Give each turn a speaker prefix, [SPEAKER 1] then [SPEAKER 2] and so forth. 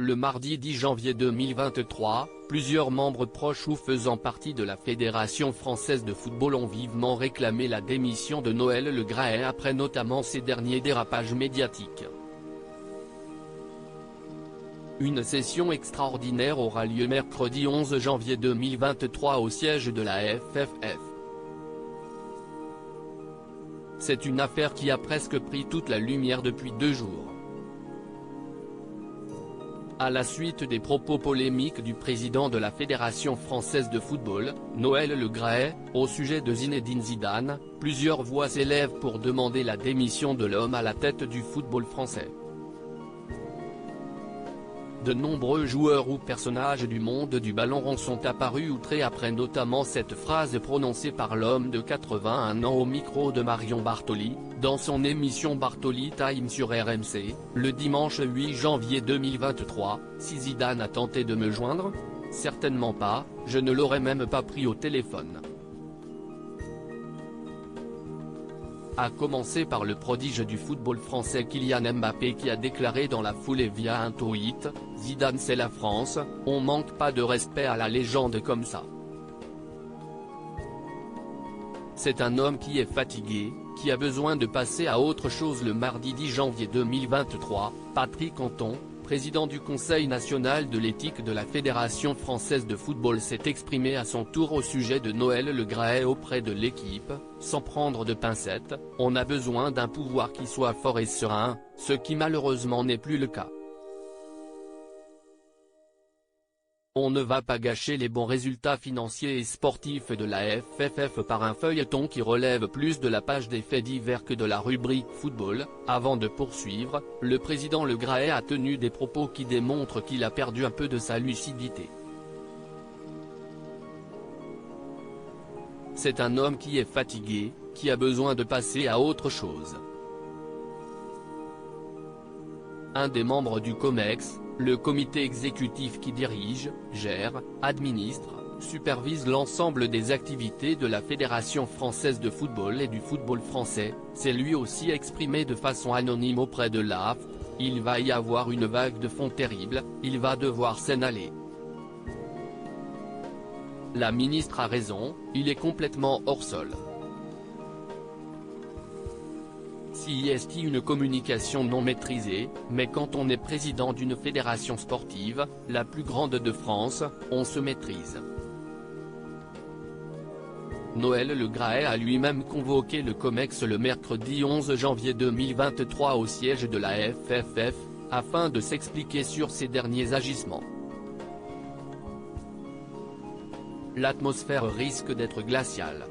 [SPEAKER 1] Le mardi 10 janvier 2023, plusieurs membres proches ou faisant partie de la Fédération française de football ont vivement réclamé la démission de Noël Le Graët après notamment ses derniers dérapages médiatiques. Une session extraordinaire aura lieu mercredi 11 janvier 2023 au siège de la FFF. C'est une affaire qui a presque pris toute la lumière depuis 2 jours. À la suite des propos polémiques du président de la Fédération française de football, Noël Le Graët, au sujet de Zinedine Zidane, plusieurs voix s'élèvent pour demander la démission de l'homme à la tête du football français. De nombreux joueurs ou personnages du monde du ballon rond sont apparus outrés après notamment cette phrase prononcée par l'homme de 81 ans au micro de Marion Bartoli, dans son émission Bartoli Time sur RMC, le dimanche 8 janvier 2023, « Si Zidane a tenté de me joindre ? Certainement pas, je ne l'aurais même pas pris au téléphone. » A commencer par le prodige du football français Kylian Mbappé qui a déclaré dans la foulée via un tweet « Zidane c'est la France, on manque pas de respect à la légende comme ça. » C'est un homme qui est fatigué, qui a besoin de passer à autre chose. Le mardi 10 janvier 2023, Patrick Anton, président du Conseil national de l'éthique de la Fédération française de football, s'est exprimé à son tour au sujet de Noël Le Graët auprès de l'équipe, sans prendre de pincettes. « On a besoin d'un pouvoir qui soit fort et serein, ce qui malheureusement n'est plus le cas. On ne va pas gâcher les bons résultats financiers et sportifs de la FFF par un feuilleton qui relève plus de la page des faits divers que de la rubrique football ». Avant de poursuivre, le président Le Graët a tenu des propos qui démontrent qu'il a perdu un peu de sa lucidité. C'est un homme qui est fatigué, qui a besoin de passer à autre chose. Un des membres du COMEX, le comité exécutif qui dirige, gère, administre, supervise l'ensemble des activités de la Fédération française de football et du football français, s'est lui aussi exprimé de façon anonyme auprès de l'AFP. « Il va y avoir une vague de fond terrible, il va devoir s'en aller. La ministre a raison, il est complètement hors sol. » Si est une communication non maîtrisée, mais quand on est président d'une fédération sportive, la plus grande de France, on se maîtrise. Noël Le Graët a lui-même convoqué le COMEX le mercredi 11 janvier 2023 au siège de la FFF, afin de s'expliquer sur ses derniers agissements. L'atmosphère risque d'être glaciale.